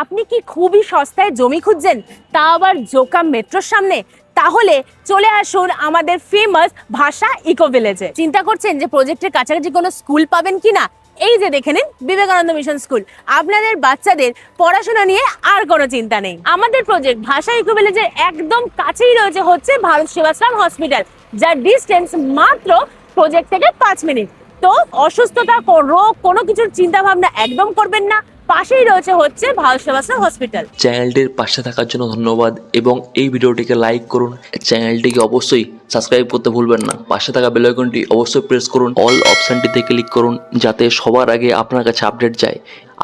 আপনি কি খুবই সস্তায় জমি খুঁজছেন, তা আবার জোকা মেট্রোর সামনে? তাহলে চলে আসুন আমাদের ফেমাস ভাষা ইকো ভিলেজে। চিন্তা করছেন যে প্রজেক্টের কাছাকাছি কোনো স্কুল পাবেন কিনা? এই যে দেখে নিন বিবেকানন্দ মিশন স্কুল। আপনাদের বাচ্চাদের পড়াশোনা নিয়ে আর কোনো চিন্তা নেই। আমাদের প্রজেক্ট ভাষা ইকো ভিলেজের একদম কাছেই রয়েছে হচ্ছে ভারত সেবাশ্রম হসপিটাল, যার ডিস্টেন্স মাত্র প্রজেক্ট থেকে 5 মিনিট। তো অসুস্থতা, রোগ, কোনো কিছুর চিন্তা ভাবনা একদম করবেন না, পাশেই রয়েছে হচ্ছে ভারত সেবাশ্রম হসপিটাল। চ্যানেলটির পাশে থাকার জন্য ধন্যবাদ এবং এই ভিডিওটিকে লাইক করুন। চ্যানেলটিকে অবশ্যই সাবস্ক্রাইব করতে ভুলবেন না। পাশে থাকা বেল আইকনটি অবশ্যই প্রেস করুন। অল অপশনটিতে ক্লিক করুন যাতে সবার আগে আপনার কাছে আপডেট যায়।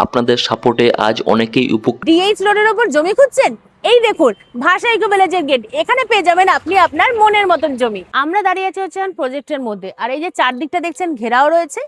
আপনাদের সাপোর্টে আজ অনেকেই ডিএইচ রোডের ওপর জমি খুঁজছেন? এই দেখুন ভাষা ইকো ভিলেজের গেট, এখানে পেয়ে যাবেন আপনি আপনার মনের মতন জমি। আমরা দাঁড়িয়ে আছি হচ্ছে প্রজেক্টের মধ্যে, আর এই যে চারদিকটা দেখছেন ঘেরাও রয়েছে,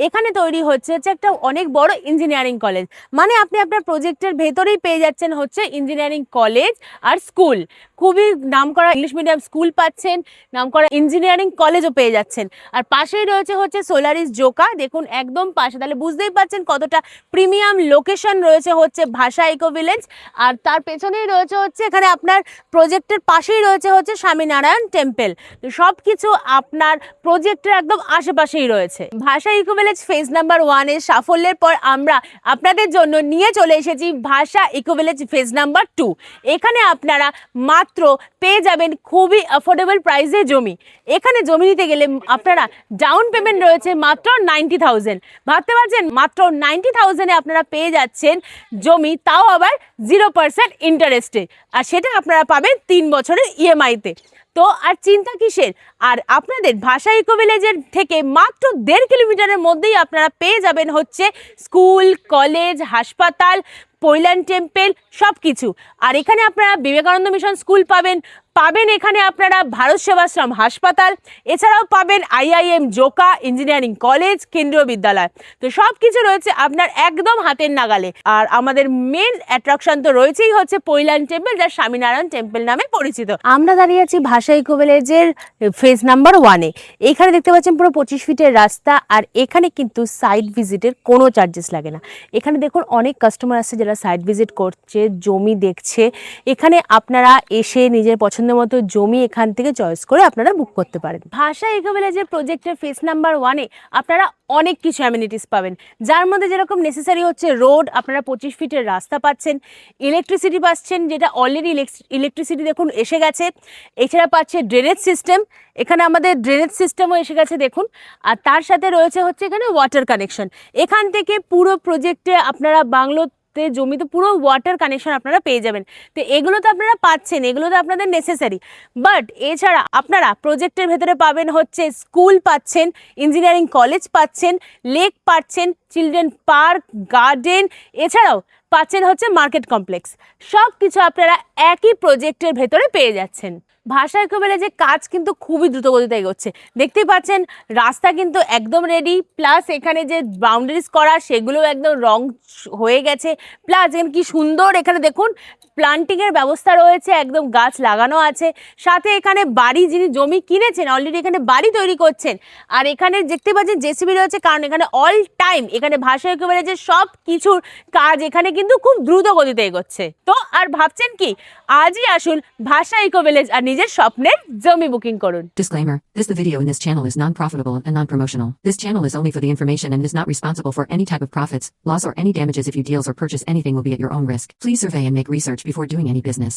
এখানে তৈরি হচ্ছে একটা অনেক বড় ইঞ্জিনিয়ারিং কলেজ। মানে আপনি আপনার প্রজেক্টের ভেতরেই পেয়ে যাচ্ছেন হচ্ছে ইঞ্জিনিয়ারিং কলেজ আর স্কুল। খুবই নামকরা ইংলিশ মিডিয়াম স্কুল পাচ্ছেন, নামকরা ইঞ্জিনিয়ারিং কলেজও পেয়ে যাচ্ছেন। আর পাশেই রয়েছে হচ্ছে সোলারিস জোকা, দেখুন একদম পাশে, তাহলে বুঝতেই পারছেন কতটা প্রিমিয়াম লোকেশন রয়েছে হচ্ছে ভাষা ইকো ভিলেজ। আর তার পেছনেই রয়েছে হচ্ছে এখানে আপনার প্রজেক্টের পাশেই রয়েছে হচ্ছে স্বামীনারায়ণ টেম্পল। তো সব কিছু আপনার প্রজেক্টের একদম আশেপাশেই রয়েছে। ভাষা ইকো ভিলেজ ফেজ নাম্বার 1 এর সাফল্যের পর আমরা আপনাদের জন্য নিয়ে চলে এসেছি ভাষা ইকো ভিলেজ ফেজ নাম্বার 2। এখানে আপনারা মাত্র পেয়ে যাবেন খুবই অ্যাফোর্ডেবল প্রাইসে জমি। এখানে জমি নিতে গেলে আপনারা ডাউন পেমেন্ট রয়েছে মাত্র 90,000। ভাবতে পারছেন, মাত্র 90,000-এ আপনারা পেয়ে যাচ্ছেন জমি, তাও আবার 0% ইন্টারেস্টে। আর সেটা আপনারা পাবেন 3 বছরের ইএমআইতে। তো আর চিন্তা কিসের? আর আপনাদের ভাষা ইকো ভিলেজের থেকে মাত্র 1.5 কিলোমিটারের মধ্যেই আপনারা পেয়ে যাবেন হচ্ছে স্কুল, কলেজ, হাসপাতাল, পৈলান টেম্পল, সব কিছু। আর এখানে আপনারা বিবেকানন্দ মিশন স্কুল পাবেন, এখানে আপনারা ভারত সেবাশ্রম হাসপাতাল, এছাড়াও পাবেন আইআইএম জোকা ইঞ্জিনিয়ারিং কলেজ, কেন্দ্রীয় বিদ্যালয়। তো সব কিছু রয়েছে আপনার একদম হাতের নাগালে। আর আমাদের মেন অ্যাট্রাকশন তো রয়েছেই হচ্ছে পৈলান টেম্পল, যা স্বামীনারায়ণ টেম্পল নামে পরিচিত। আমরা দাঁড়িয়ে আছি ভাষা ইকো ভিলেজের ফেজ নাম্বার 1-এ। এখানে দেখতে পাচ্ছেন পুরো 25 ফিটের রাস্তা, আর এখানে কিন্তু সাইট ভিজিটের কোনো চার্জেস লাগে না। এখানে দেখুন অনেক কাস্টমার আসছে যারা সাইট ভিজিট করছে, জমি দেখছে। এখানে আপনারা এসে নিজের পছন্দের মতো জমি এখান থেকে চয়েস করে আপনারা বুক করতে পারেন। ভাষা ইকো ভিলেজের প্রজেক্টের ফেজ নাম্বার 1-এ আপনারা অনেক কিছু অ্যামিনিটিস পাবেন, যার মধ্যে যেরকম নেসেসারি হচ্ছে রোড, আপনারা 25 ফিটের রাস্তা পাচ্ছেন, ইলেকট্রিসিটি পাচ্ছেন, যেটা অলরেডি ইলেকট্রিসিটি দেখুন এসে গেছে। এছাড়া পাচ্ছে ড্রেনেজ সিস্টেম, এখানে আমাদের ড্রেনেজ সিস্টেমও এসে গেছে দেখুন। আর তার সাথে রয়েছে হচ্ছে এখানে ওয়াটার কানেকশন। এখান থেকে পুরো প্রজেক্টে আপনারা জমিতে পুরো ওয়াটার কানেকশন আপনারা পেয়ে যাবেন। তো এগুলো তো আপনারা পাচ্ছেন, এগুলো তো আপনাদের নেসেসারি। বাট এছাড়া আপনারা প্রজেক্টের ভেতরে পাবেন হচ্ছে স্কুল পাচ্ছেন, ইঞ্জিনিয়ারিং কলেজ পাচ্ছেন, লেক পাচ্ছেন, চিলড্রেন পার্ক, গার্ডেন, এছাড়াও পাচ্ছেন হচ্ছে মার্কেট কমপ্লেক্স। সব কিছু আপনারা একই প্রজেক্টের ভেতরে পেয়ে যাচ্ছেন। ভাষা ইকো ভিলেজের কাজ কিন্তু খুবই দ্রুত গতিতে এগোচ্ছে, দেখতেই পাচ্ছেন রাস্তা কিন্তু একদম রেডি, প্লাস এখানে যে বাউন্ডারিজ করা সেগুলো একদম রং হয়ে গেছে, প্লাস এখানে কি সুন্দর, এখানে দেখুন প্লান্টিংয়ের ব্যবস্থা রয়েছে, একদম গাছ লাগানো আছে। সাথে এখানে বাড়ি, যিনি জমি কিনেছেন অলরেডি এখানে বাড়ি তৈরি করছেন। আর এখানে দেখতে পাচ্ছেন জেসিবি রয়েছে, কারণ এখানে অল টাইম এখানে ভাষা ইকো ভিলেজের সব কিছুর কাজ এখানে কিন্তু খুব দ্রুত গতিতে এগোচ্ছে। তো আর ভাবছেন কি, আজই আসুন ভাষা ইকো ভিলেজ আর নিজের স্বপ্নের জমি বুকিং করুন। Disclaimer: the video in this channel is non-profitable and non-promotional. This channel is only for the information and is not responsible for any type of profits, loss or any damages. If you deals or purchase anything will be at your own risk. Please survey and make research before doing any business.